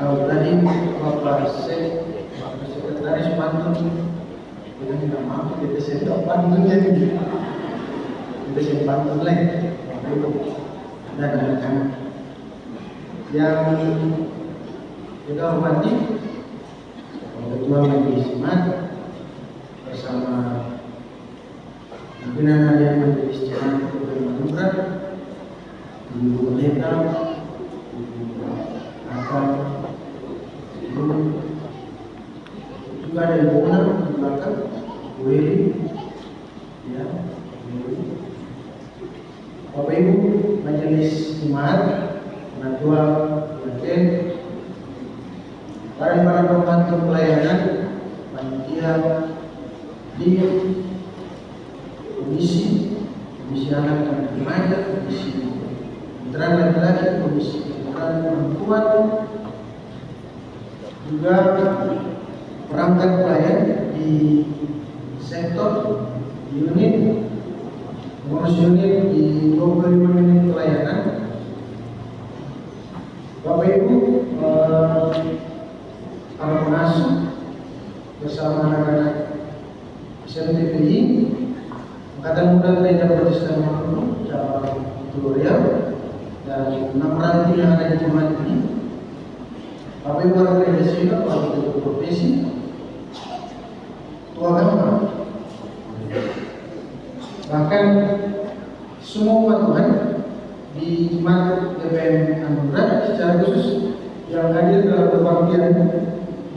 Kalau tadi Bapak Sekretaris Pantun kita tidak mampu kita sedang pantun jadi kita sedang pantun lagi dan anak-anak yang kita hormati Ketua Majelis Jemaat bersama pimpinan Harian Majelis Jemaat Ketua Ibu Pendeta, Ibu Akal, juga ada Ibu Benar di belakang, Bu Heli, ya, Bapak Ibu Majelis Jemaat, Ketua Wajen, para pembantu pelayanan, panitia di komisi anak dan remaja, komisi putra laki-laki, komisi putra perempuan, juga perangkat pelayan di sektor unit, pengurus unit di 25 unit pelayanan. Bapak Ibu para pengasuh bersama anak-anak SMTPI Angkatan Muda Gereja Protestan Maluku cabang Gloria dan 6 ranting yang ada di jemaat ini. Bapak Ibu warga gereja sini, Bapak Ibu profesi, tua agama, bahkan semua umat Tuhan di jemaat GPM Anugerah secara khusus yang hadir dalam kebaktian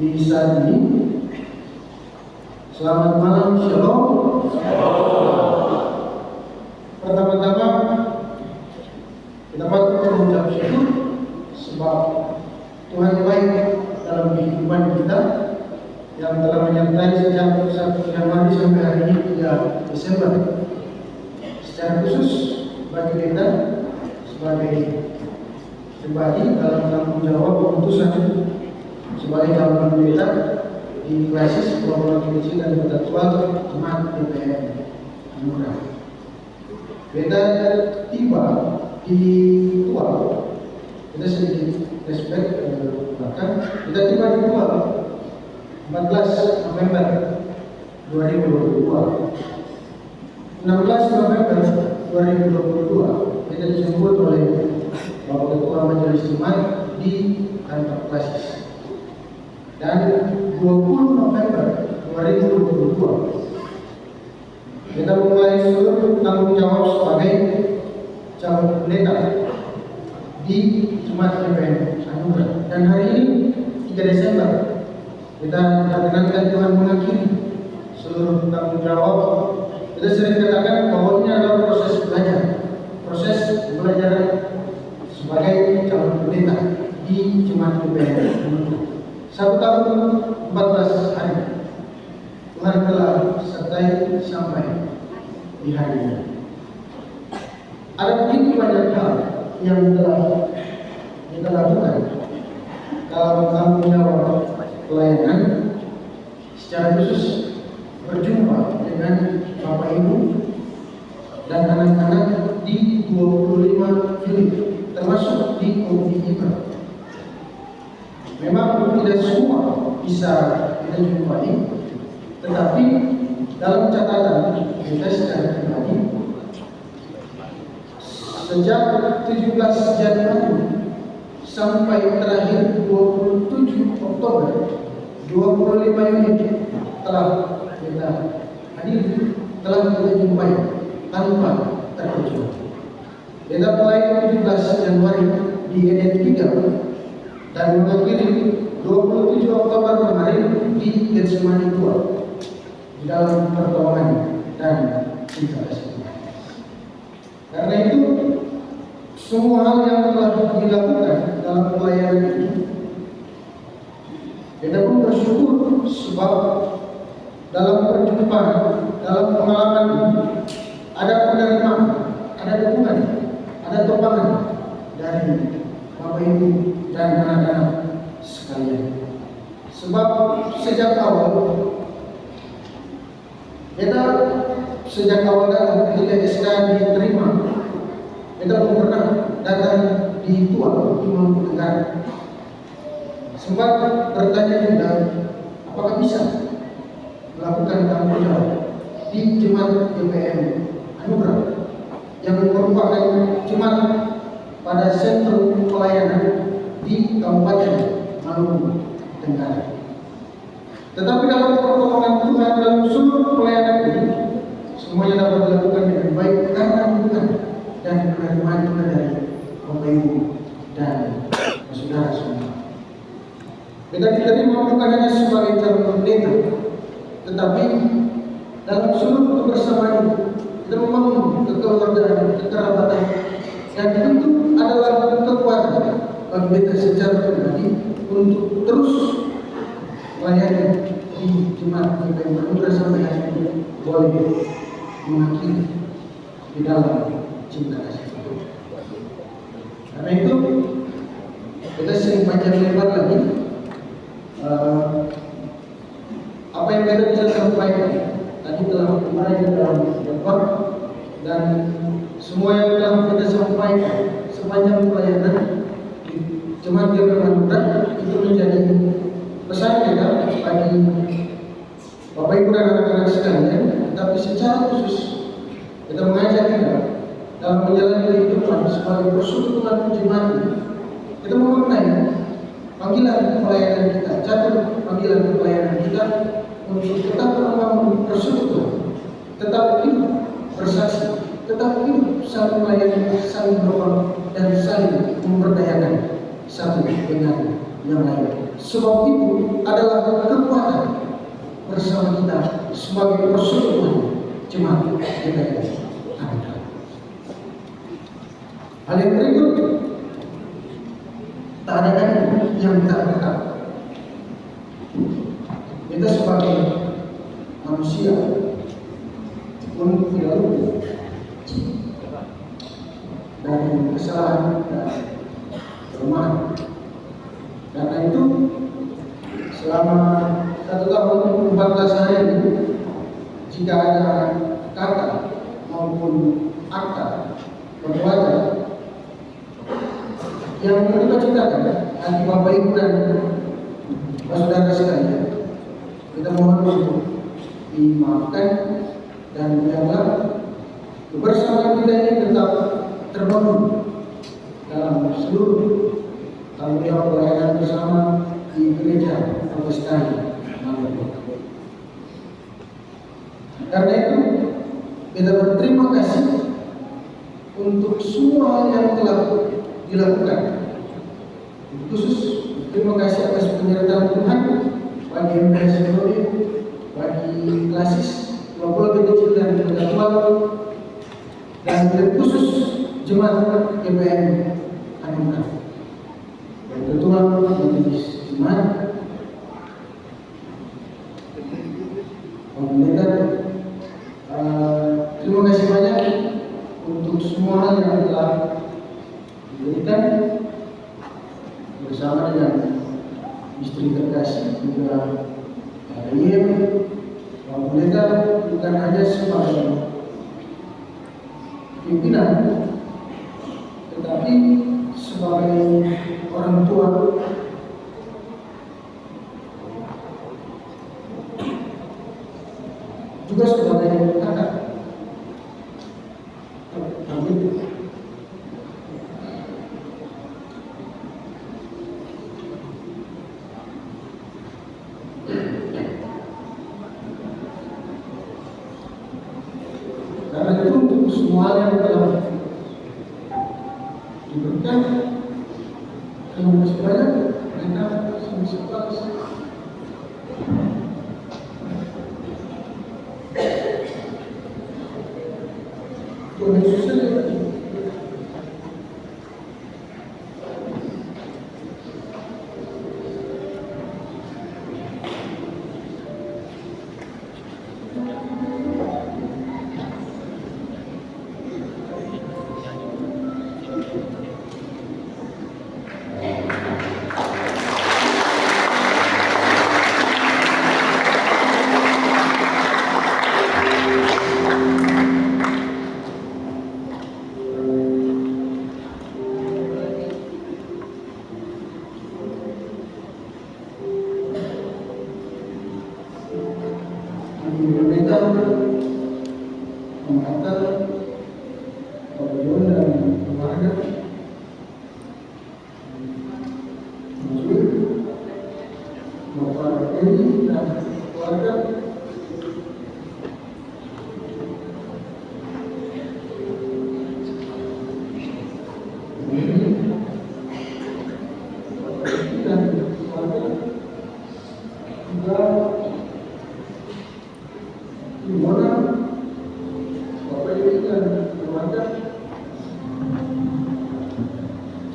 di saat ini. Selamat malam, shalom. Pertama-tama kita patut mengucap syukur sebab Tuhan baik dalam kehidupan kita yang telah menyertai sejak 1 Januari sampai hari ini 3 Desember. Secara khusus bagi kita sebagai pribadi dalam tanggung jawab keputusan sebagai calon pendeta di Klasis Pulau Kecil dan Kota Tua Jemaat GPM Anugerah. Beda tiba di Tua, kita sedikit respect ke belakang. Kita tiba di Tua 14 November 2022. 16 November 2022 kita disebut oleh Bapak Ketua Majelis Jemaat di kantor Klasis. Dan 20 November 2022 kita memulai seluruh tanggung jawab sebagai calon pendeta di Jemaat GPM Anugerah. Dan hari ini 3 Desember kita perkenankan Tuhan mengakhiri seluruh tanggung jawab. Kita sering katakan bahwa ini adalah proses belajar, proses pembelajaran sebagai calon pendeta di Jemaat GPM Anugerah. 1 tahun 14 hari Tuhan telah sertai sampai di hari ini. Ada begitu banyak hal yang telah kita lakukan dalam tanggung jawab pelayanan, secara khusus berjumpa dengan Bapak Ibu dan anak-anak di 25 unit termasuk di Komisi Ibadah. Memang tidak semua bisa kita jumpai, tetapi dalam catatan kita secara pribadi sejak 17 Januari sampai terakhir 27 Oktober 25 unit telah kita hadir, telah kita jumpai tanpa terkecuali. Kita mulai 17 Januari di Eden 3 dan mengakhiri 27 Oktober kemarin di Getsemani 2 di dalam pertolongan dan ibadah. Karena itu semua hal yang telah dilakukan dalam pelayanan ini, kita pun bersyukur sebab dalam perjumpaan, dalam pengalaman ini ada penerimaan, ada dukungan, ada topangan dari Bapak Ibu dan anak-anak sekalian. Sebab sejak awal datang ketika SK diterima, kita belum pernah datang di Tua di Maluku Tenggara. sempat bertanya juga apakah bisa melakukan tanggung jawab di Jemaat GPM Anugerah yang merupakan jemaat pada sentrum pelayanan di Kabupaten Maluku Tenggara. Tetapi dalam pertolongan Tuhan dalam seluruh pelayanan ini semuanya dapat dilakukan dengan baik karena dukungan dan penerimaan Tuhan dari Bapak Ibu dan saudara semua. Kita diterima bukan hanya sebagai calon pendeta, tetapi dalam seluruh kebersamaan itu kita membangun kekeluargaan, kekerabatan, dan tentu adalah kekuatan bagi kita secara pribadi untuk terus melayani di Jemaat GPM Anugerah sampai hari ini boleh mengakhiri di dalam cinta kasih Tuhan. Karena itu kita sering panjang lebar lagi apa yang kita bisa sampaikan tadi telah dimulai dalam khotbah, dan semua yang telah kita sampaikan sepanjang pelayanan di Jemaat GPM Anugerah itu menjadi pesan kita bagi Bapak Ibu dan anak-anak sekalian, tapi secara khusus kita mengajak kita dalam menjalani kehidupan sebagai persekutuan jemaat ini, kita memaknai panggilan pelayanan kita, jatuh panggilan pelayanan kita untuk tetap membangun persekutuan, tetap hidup bersaksi, tetap hidup saling melayani, saling berkorban, dan saling memberdayakan satu dengan yang lain. Sebab itu adalah kekuatan bersama kita sebagai persekutuan jemaat GPM Anugerah. Hal yang berikut, tak ada lagi yang tak berkat. Kita sebagai manusia pun tidak luput dari kesalahan dan kelemahan. Karena itu selama 1 tahun 14 hari ini, jika ada kata maupun akta perbuatan yang kita ciptakan bagi Bapak Ibu dan saudara sekalian, kita mohon untuk dimaafkan, dan biarlah kebersamaan kita ini tetap terbangun dalam seluruh tanggung jawab pelayanan bersama di gereja Protestan Maluku. Karena itu kita berterima kasih untuk semua hal yang telah dilakukan. Khusus terima kasih atas penyertaan Tuhan bagi MPS Sekolah, bagi klasis, walaupun lebih kecil dan lebih tua, dan khusus Jemaat GPM Anugerah. Dan ketua majelis jemaat, pemerintah, terima kasih banyak untuk semua hal yang telah diberikan bersama dengan istri terkasih juga Yem. Pemerintah bukan hanya sebagai pimpinan, tetapi sebagai orang tua juga sebagai kakak. Karena itu untuk semua yang telah diberikan, terima kasih banyak. Mereka sempat Tuhan Yesus saja. keluarga, Bapak Edi dan keluarga,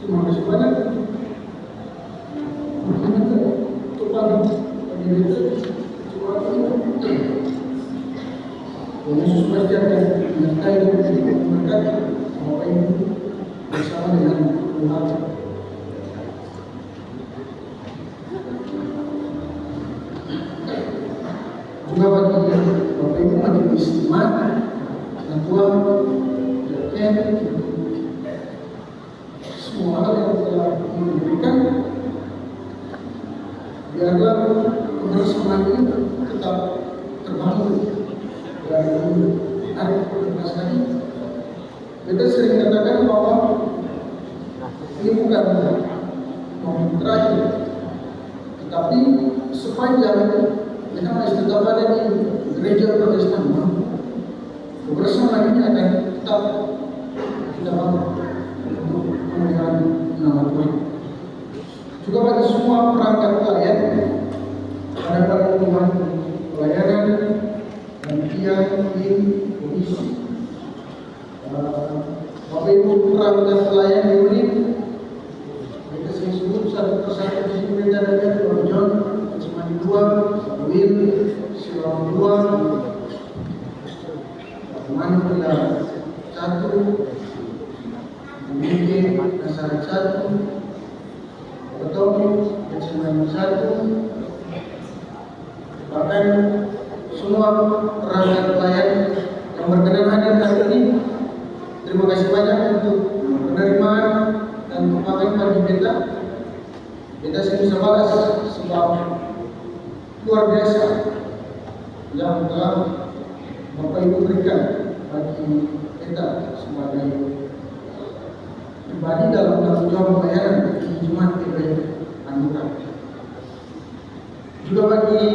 terima kasih banyak kepada Yesus pasti akan menyertai dan memberkati Bapak Ibu bersama dengan Tuhan. Juga bagi Bapak Ibu majelis iman dan Tuhan dan semua hal yang telah diberikan, biarlah kebersamaan ini tetap terbangun dan hari lepas hari. Kita sering katakan bahwa ini bukan momen terakhir, tetapi sepanjang kita masih tetap ada di gereja Protestan, kebersamaan ini akan tetap kita bangun untuk kemuliaan nama Tuhan. Juga bagi semua perangkat pelayan pada Tuhan, pelayanan, panitia, tim, komisi, Bapak Ibu perangkat pelayan di unit, kita sering sebut satu persatu di sini kita ada Pak John, Cimandi 2, Will, Silawang 2, Manu Pila 1, Mungkin Nasarat 1, Betul, Cimandi 1, bahkan semua perangkat pelayan yang berkenan hadir hari ini. Terima kasih banyak untuk penerimaan dan pemahaman bagi kita. Kita bisa balas sebab luar biasa yang telah Bapak Ibu berikan bagi kita sebagai pribadi dalam tanggung jawab pelayanan di Jumat GPI Anugerah. Juga bagi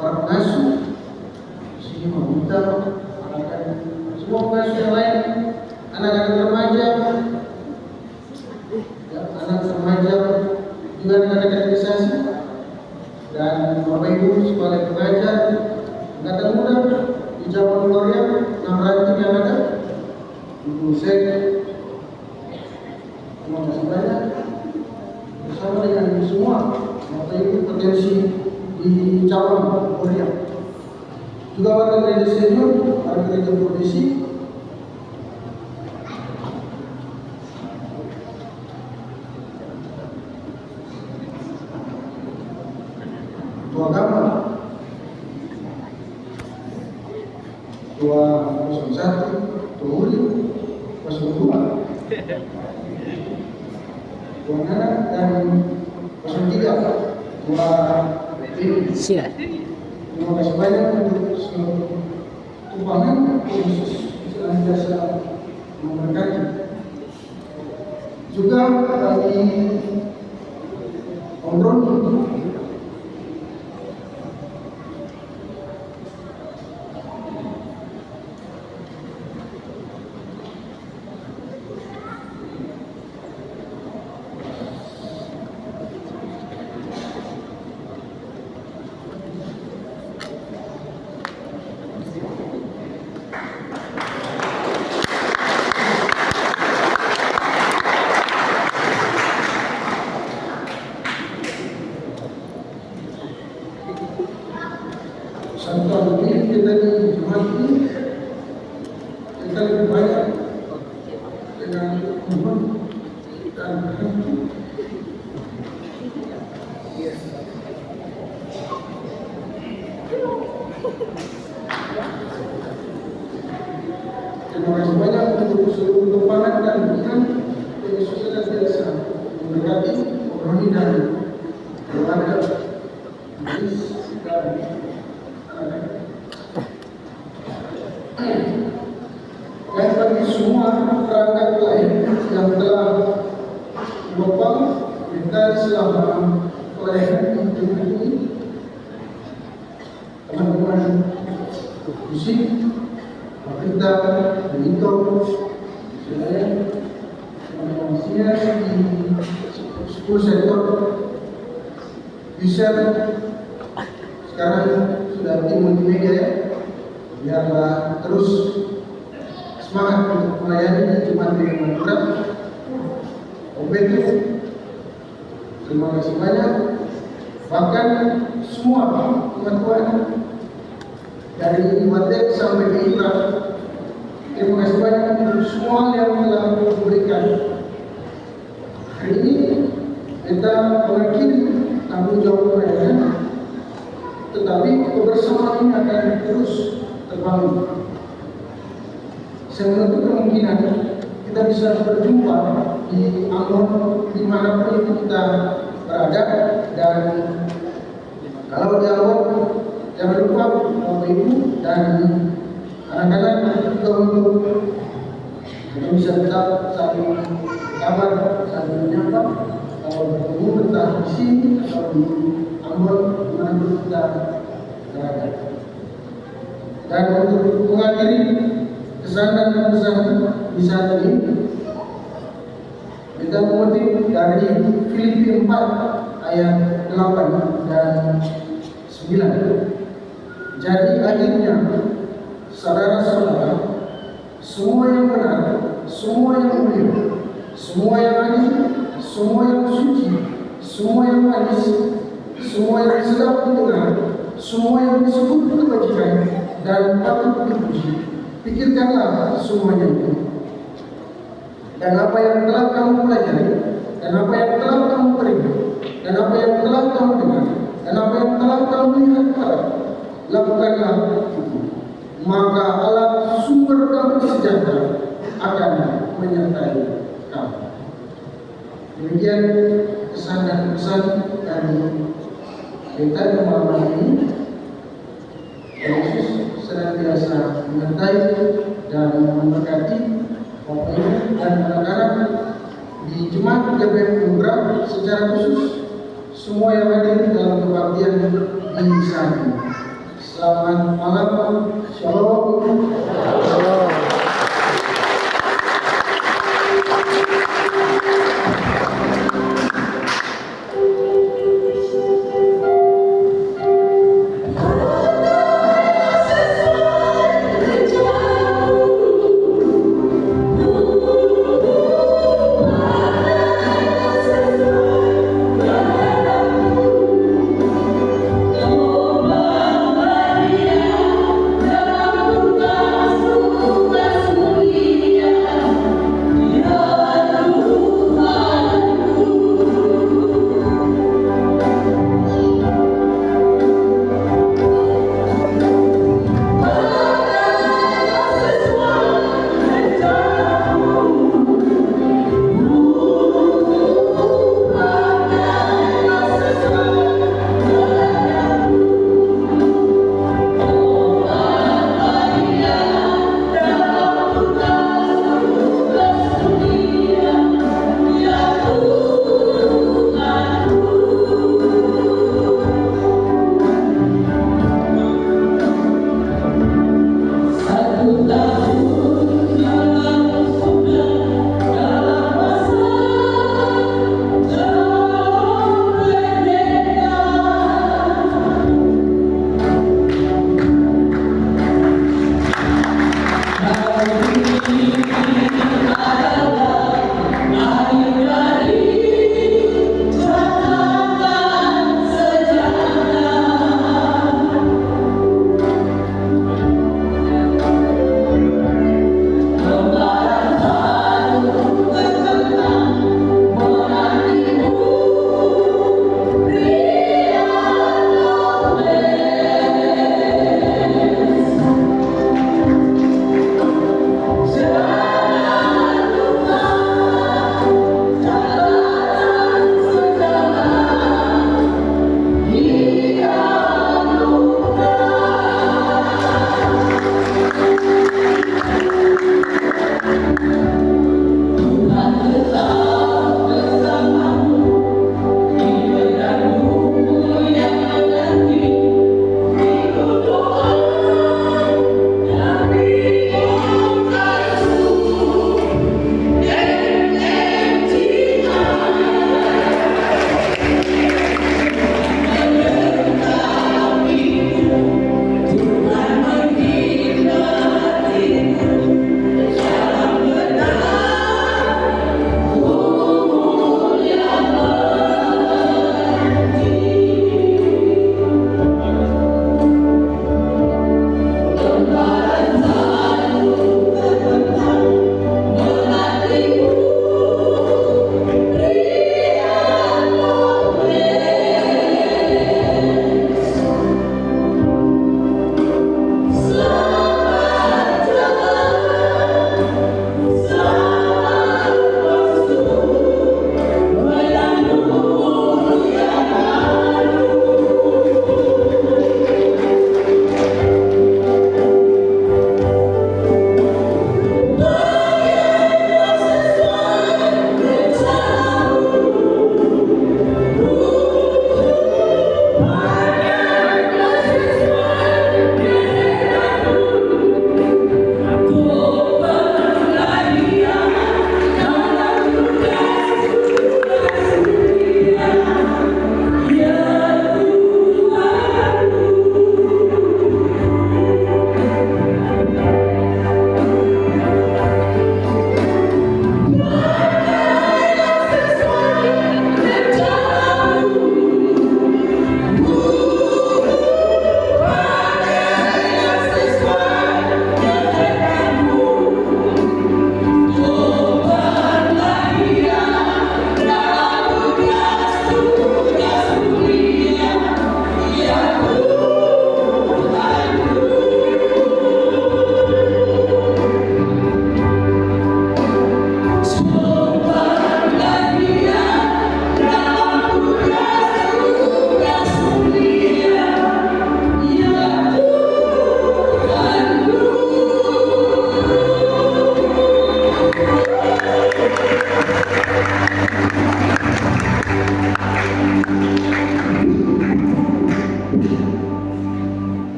para pengasuh, sini meminta akan semua pengasuh yang lain, anak-anak remaja, anak remaja juga dengan kategorisasi, dan Bapak Ibu sebagai pengajar angkatan muda di Cabang Gloria 6 ranting yang ada, Ibu Sek, terima kasih banyak bersama dengan semua Bapak Ibu potensi di Cabang Gloria. Juga warga gereja senior, warga gereja profesi, ketua agama, ketua 01, ketua uli, 02, ketua anak dan 03, ketua Siap. terima kasih banyak untuk sumbangan khusus senantiasa memberkati. Juga bagi Om Roni, satu lebih kita di Jumat ini kita lebih banyak dengan Tuhan dan terima kasih banyak untuk seluruh tumpangan dan Tuhan yang sudah biasa memberkati Roni dan keluarga dan bagi semua perangkat lain selama pelayanan ini, teman-teman musik, kita Benito, saya manusia di 10 sektor bisa sekarang sudah tim multimedia ya, biarlah terus semangat untuk melayani Jumat dengan Madura. Obetu, terima kasih banyak. Bahkan semua teman-teman dari Watek sampai ke Itra, terima kasih banyak untuk semua yang telah memberikan. Hari ini kita mengakhiri tanggung jawab mereka, tetapi kebersamaan ini akan terus terbangun. Saya menutup kemungkinan kita bisa berjumpa di Ambon dimanapun itu kita berada, dan kalau di Ambon jangan lupa Bapak Ibu dan anak-anak juga untuk kita bisa tetap saling kabar, saling menyapa kalau bertemu entah di sini atau di Ambon dimanapun kita berada. Dan untuk mengakhiri kesan dan pesan di saat ini, kita mengutip dari Filipi 4 ayat 8 dan 9. Jadi akhirnya, saudara-saudara, semua yang benar, semua yang mulia, semua yang adil, semua yang suci, semua yang manis, semua yang sedap didengar, semua yang disebut kebajikan dan patut dipuji, pikirkanlah semuanya itu. Dan apa yang telah kamu pelajari, dan apa yang telah kamu terima, dan apa yang telah kamu dengar, dan apa yang telah kamu lihat pada, lakukanlah itu. Maka Allah sumber damai sejahtera akan menyertai kamu. Demikian kesan dan pesan dari kita di malam ini. Yesus senantiasa menyertai dan memberkati Bapak Ibu dan anak-anak di Jemaat GBM Umrah secara khusus semua yang hadir dalam kebaktian di saat ini. Selamat malam, shalom. Tuhan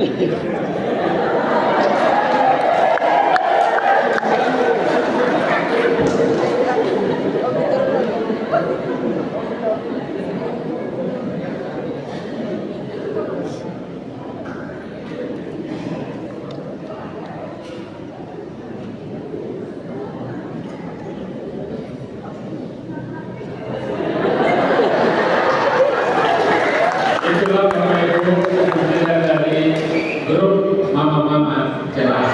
Itulah Bapak Ibu kemudian dari grup mama-mama jelas.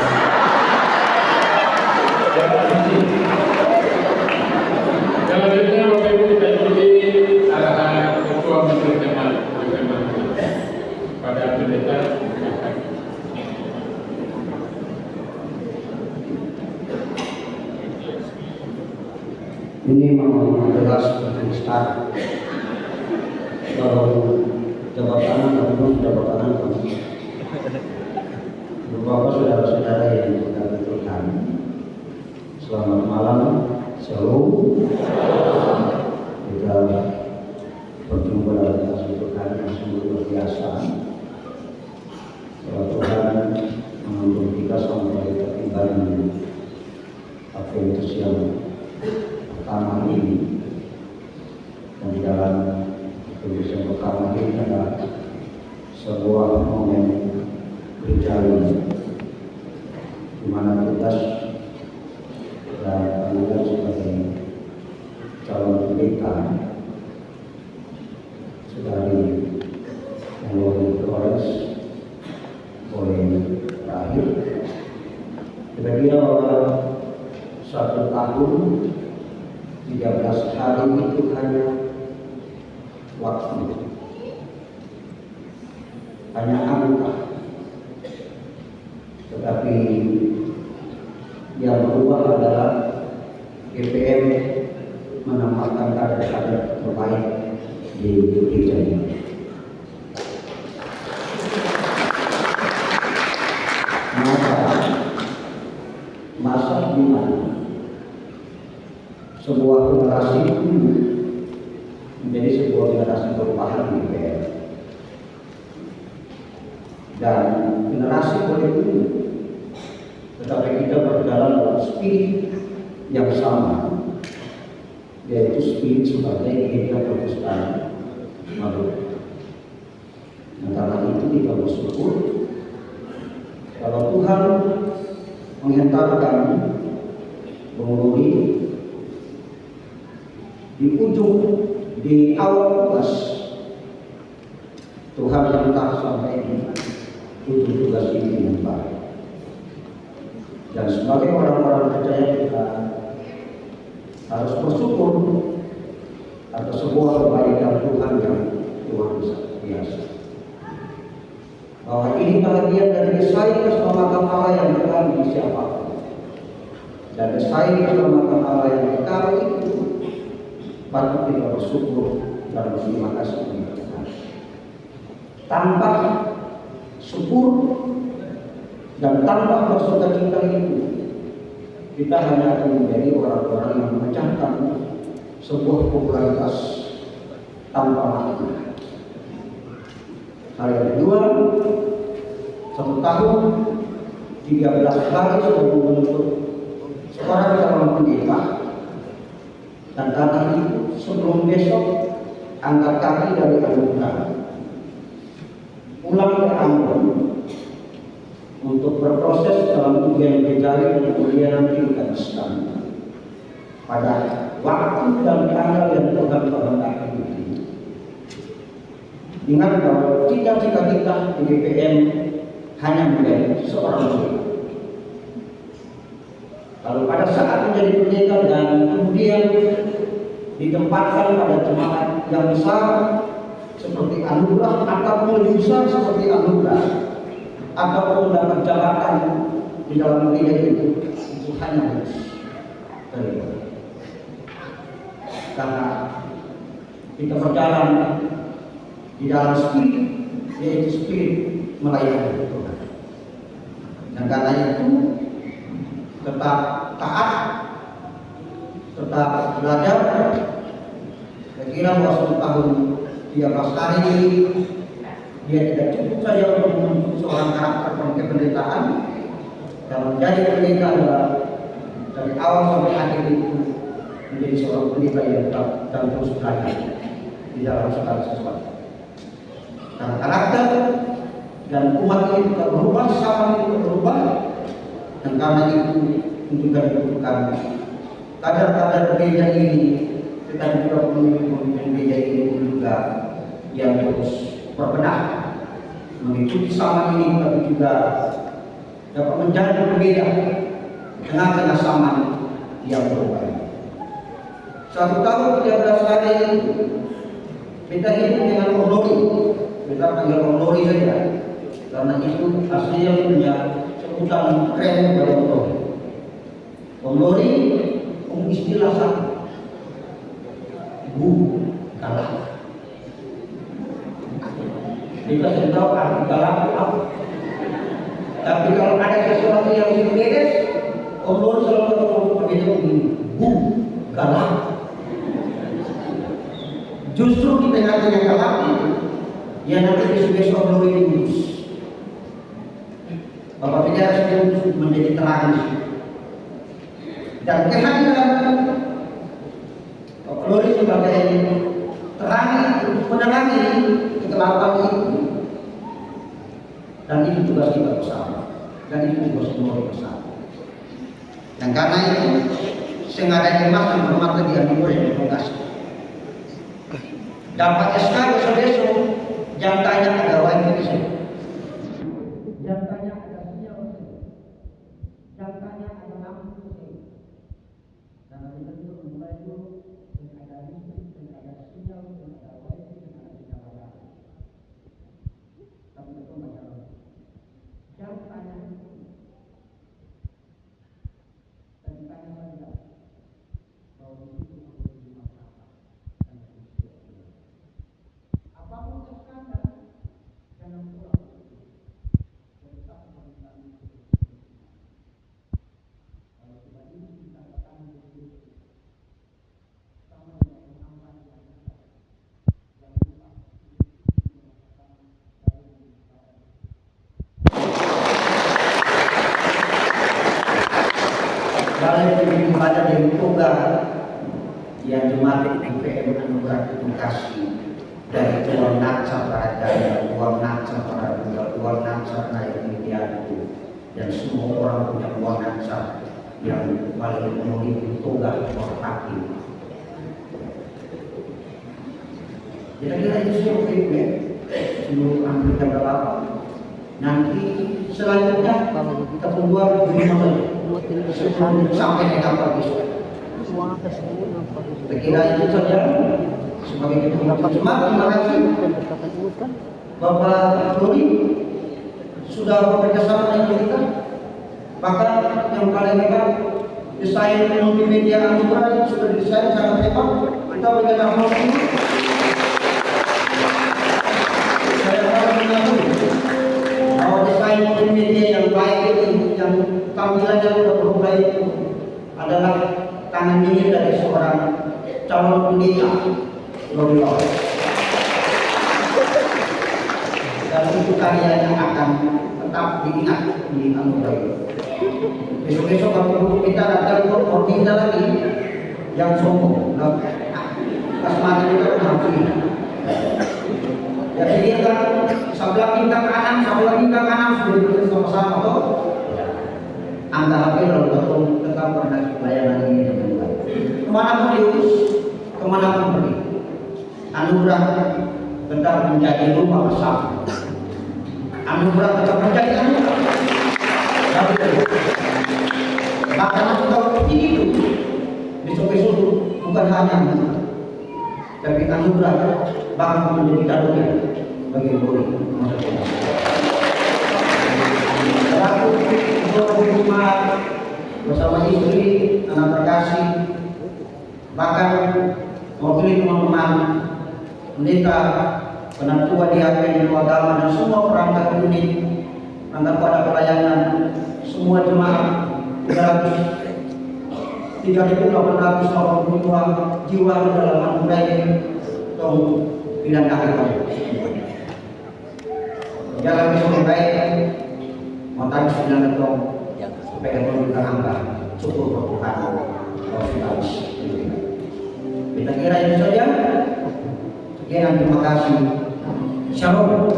Selanjutnya Bapak Ibu kita ikuti arahan Ketua Majelis Jemaat pada pendeta. Ini memang jelas start bahwa jabatan ataupun jabatan Bapak saudara-saudara yang kita butuhkan. Selamat malam, shalom. Kita berjumpa dalam satu hari yang sungguh luar biasa. Kalau Tuhan menuntun kita sampai tiba di Adventus yang pertama ini, dan di dalam Adventus yang pertama ini adalah sebuah momen berjalan di mana tugas dan panggilan sebagai calon pendeta sudah dimulai proses oleh terakhir. Kira-kira bahwa 1 tahun 13 hari itu hanya waktu, hanya angka, tetapi yang berubah adalah GPM menambahkan kader-kader terbaik di gereja ini. Masa di mana sebuah generasi itu menjadi sebuah generasi perubahan di GPM, dan generasi boleh tumbuh, tetapi kita berjalan dalam spirit yang sama, yaitu spirit sebagai gereja Protestan Madura. Nah, karena itu kita bersyukur kalau Tuhan menghentarkan mengulangi di ujung, di awal tugas Tuhan hentak sampai di ujung tugas ini dengan baik. Dan sebagai orang-orang percaya kita harus bersyukur atas sebuah kebaikan Tuhan yang luar biasa. Bahwa ini bagian dari desain keselamatan Allah yang telah di siapapun. Dan desain keselamatan Allah yang kekal itu patut kita bersyukur dan berterima kasih kepada Tuhan. Tanpa syukur dan tanpa bersukacita itu, kita hanya akan menjadi orang-orang yang memecahkan sebuah popularitas tanpa makna. Hal yang kedua, 1 tahun 13 hari sudah membentuk seorang calon pendeta, dan karena itu sebelum besok angkat kaki dari anugerah, pulang ke Ambon untuk berproses dalam ujian gerejawi yang kemudian nanti dikasihkan pada waktu dan tanggal yang Tuhan kehendaki. Ingat bahwa cita-cita kita di GPM hanya menjadi seorang pendeta. Kalau pada saat menjadi pendeta dan kemudian ditempatkan pada jemaat yang besar seperti anugerah, ataupun lebih besar seperti anugerah, ataupun dapat jabatan di dalam gereja itu hanya pendeta. Karena kita berjalan di dalam spirit, yaitu spirit melayani Tuhan. Dan karena itu tetap taat, tetap belajar. Saya kira bahwa 1 tahun 13 hari ini Dia tidak cukup saja untuk membentuk seorang karakter kependeritaan. Dan menjadi pendeta adalah dari awal sampai akhir itu menjadi seorang pendeta yang tetap dan terus belajar di dalam segala sesuatu. Karena karakter dan umat ini tetap berubah, sama itu berubah, dan karena itu juga dibutuhkan kadar-kadar gereja ini. Kita juga memiliki pemimpin gereja ini juga yang terus berbenah mengikuti sama ini, tapi juga dapat menjadi berbeda tengah-tengah zaman yang berubah. 1 tahun 13 hari kita hidup dengan ordori, kita panggil ordori saja, karena itu aslinya punya sebutan keren pada ordori. Ordori istilah satu, galak. Kita sudah tahu arti galak apa. Tapi kalau ada sesuatu yang tidak beres, ordori selalu begitu begini, galak. Justru di tengah-tengah galak itu, dia nanti besok ordori diurus. Bapak Bicara sudah menjadi terang. Dan kehadiran ordori sebagai terang menerangi kegelapan itu, dan itu tugas kita bersama, dan itu tugas ordori bersama. Dan karena itu sengaja emas dan bermata di anugerah tugas. Dapat SK besok-besok, jangan tanya ada wifi besok. Jangan tanya ada sinyal besok. Jangan tanya ada lampu besok. Karena kita juga memulai dulu dengan ada listrik, dengan ada sinyal, dengan ada wifi, dengan ada sinyal radar. Tapi itu masalah. Jangan tanya itu. Dan tanya saja bahwa itu menjadi masalah dan manusia. Apapun kesalahan, jangan pulang. Tetap meminta itu. Kalau tidak ini kita akan menjadi sama dengan aman yang kita. Yang lupa mengatakan dari Balai Ibadah dan Toga yang jemaat UPM Anugerah Penuh Kasih dari Tuan Naca Paradaya, Tuan Naca Paradaya, Tuan Naca Nayanidiadu, dan semua orang punya Tuan Naca yang paling memenuhi Toga Korpati. Kira-kira itu seperti itu ya, seluruh Amerika berapa. Nanti selanjutnya kita tunggu di sampai di kapal besok. Kira itu saja sebagai ketua jemaat. Terima kasih Bapak Dodi sudah bekerja sama dengan kita. Bahkan yang paling hebat, desain multimedia anugerah sudah didesain sangat hebat. Kita berikan aplaus dulu. Saya harap mengakui bahwa desain multimedia yang baik ini, yang tampilannya sudah berubah itu adalah tangan dingin dari seorang calon pendeta Lori Lawrence. Dan itu karyanya akan tetap diingat di anugerah itu. Besok-besok kalau kita ada kita lagi yang sombong, kasmati kita mengakui. Jadi kita sebelah bintang kanan sudah bekerja sama-sama toh. Anda HP lalu betul tetap pernah layanan ini dengan baik. Kemanapun diurus, kemanapun pergi, anugerah tetap menjadi rumah bersama. Anugerah tetap menjadi anugerah. Bahkan kalau itu besok-besok bukan hanya anugerah, tapi anugerah bahkan menjadi karunia bagi Dodi masa depan. Selaku rumah bersama istri, anak terkasih, bahkan mewakili teman-teman pendeta, penatua di HPN agama dan semua perangkat unit, perangkat pada pelayanan, semua jemaat 3.882 jiwa di dalam anugerah ini, tolong bilang kaki. Jalan yang baik, matang sudah dong, supaya kalau kita angkat syukur ke Tuhan. Kita kira itu saja. Sekian, terima kasih. Shalom.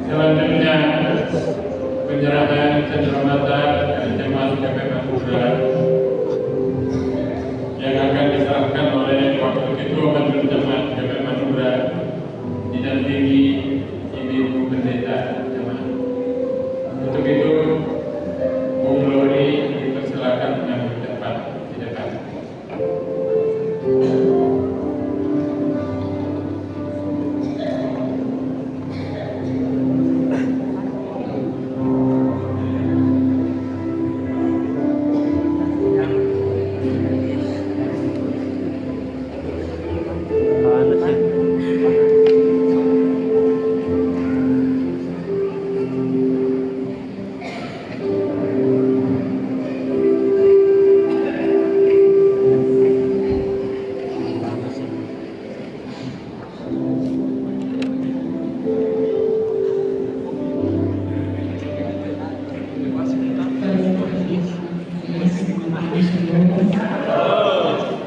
Selanjutnya penyerahan cenderamata jemaat GP Madura yang akan diserahkan oleh Wakil Ketua Majelis Jemaat GP Madura didampingi Ibu Pendeta Jemaat. Untuk itu, Bung Lori dipersilakan mengambil tempat di depan.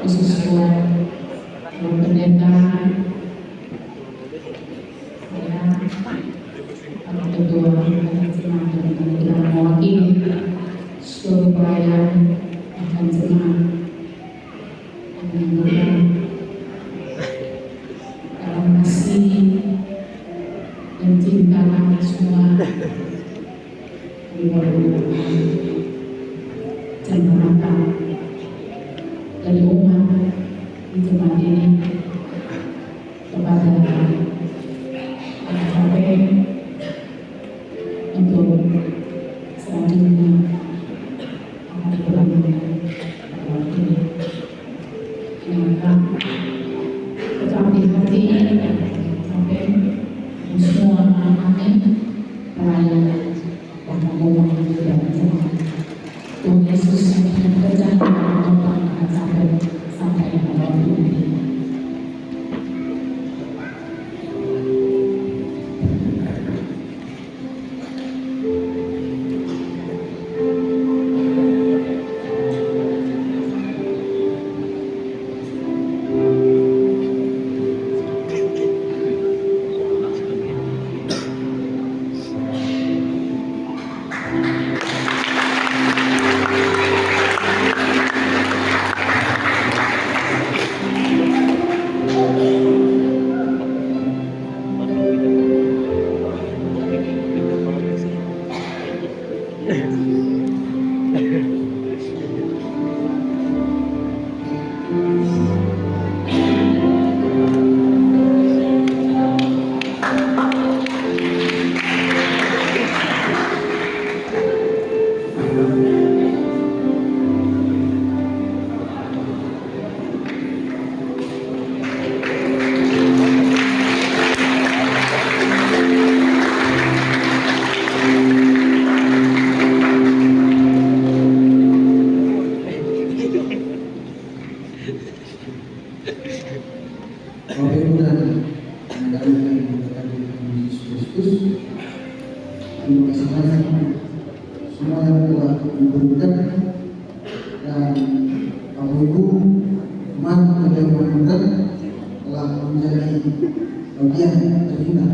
Khusus buat pendeta, saya atau kedua yang mewakili seluruh pelayan akan senang menunjukkan dalam kasih dan cinta kami semua diperlukan cenderamata dari umat di jemaat ini kepada KKP untuk selanjutnya akan diperlukan waktu yang tetap di hati sampai semua kami pelayan dan ngomong juga jemaat. Tuhan Yesus yang bekerja untuk sampai pada waktu ini. Bapak Ibu dan saudara-saudara yang berbahagia Yesus Kristus, terima kasih banyak semua yang telah diberikan, dan Bapak Ibu teman yang berbahagia telah menjadi bagian terhina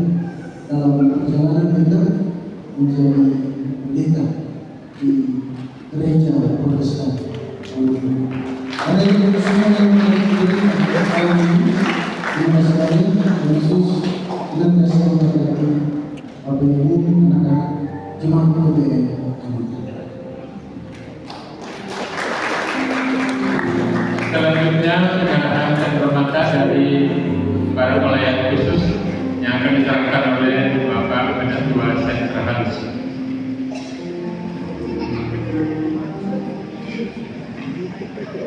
dalam perjalanan kita menjadi pendeta di gereja Protestan. Ada yang semua yang diberikan tahun ini, terima kasih Yesus dan kasih memberkati Bapak Ibu anak-anak jemaat PBN. Selanjutnya penyerahan cenderamata dari para pelayan khusus yang akan diserahkan oleh Bapak Ketua Sentra Halus.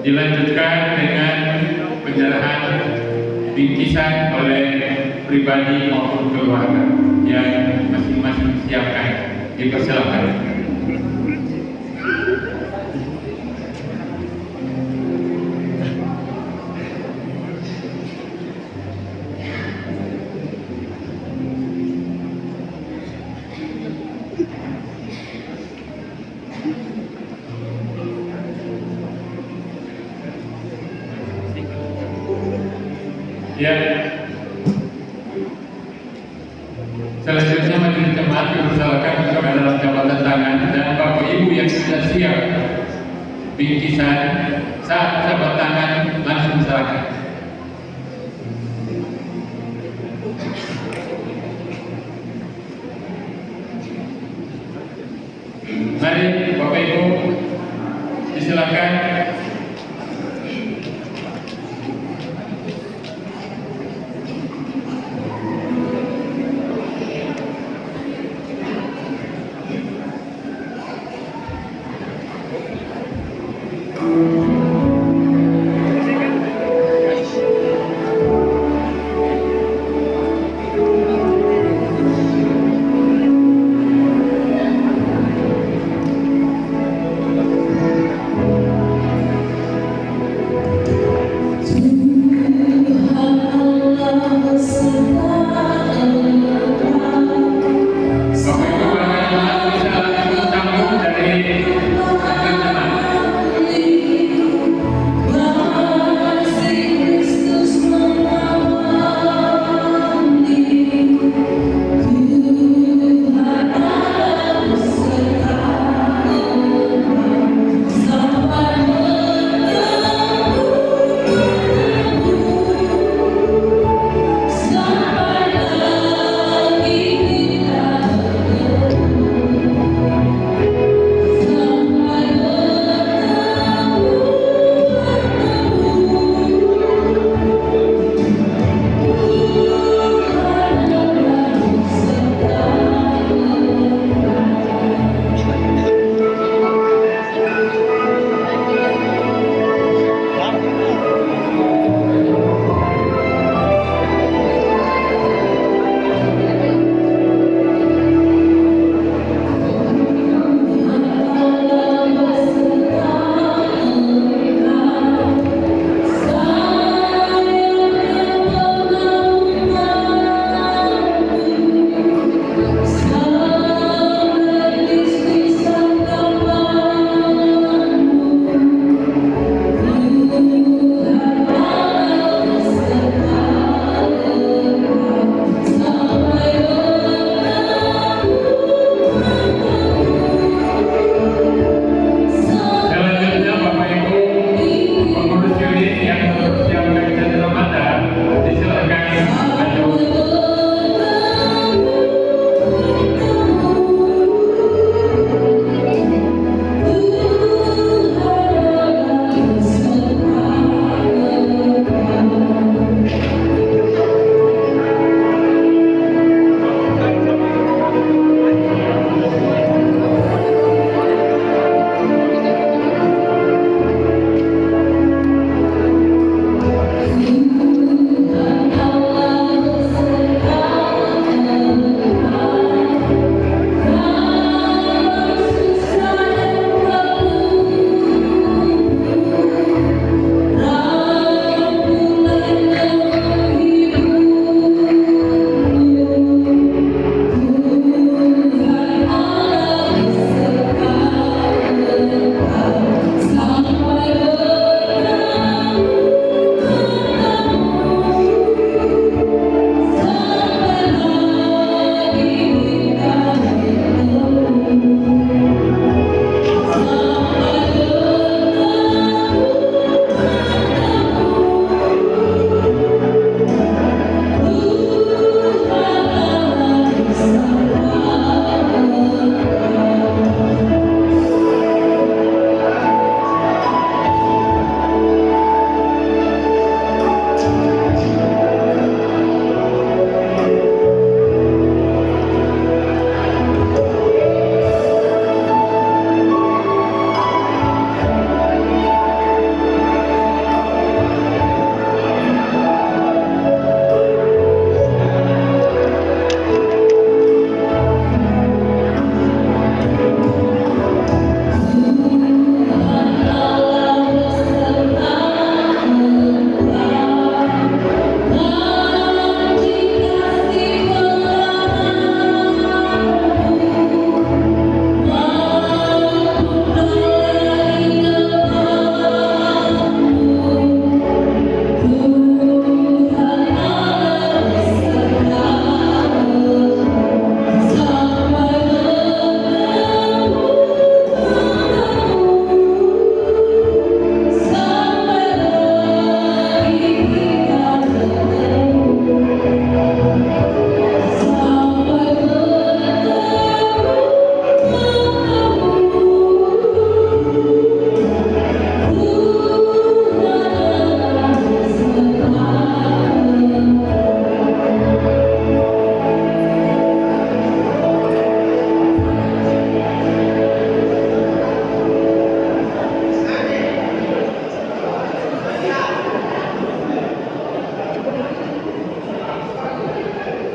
Dilanjutkan dengan penyerahan bingkisan oleh pribadi maupun keluarga yang masing-masing siapkan. Dipersilakan. Ya. Selanjutnya majelis jemaat dipersilakan untuk dalam jabatan tangan dan Bapak Ibu yang sudah siap bingkisan saat jabat tangan langsung silakan. Mari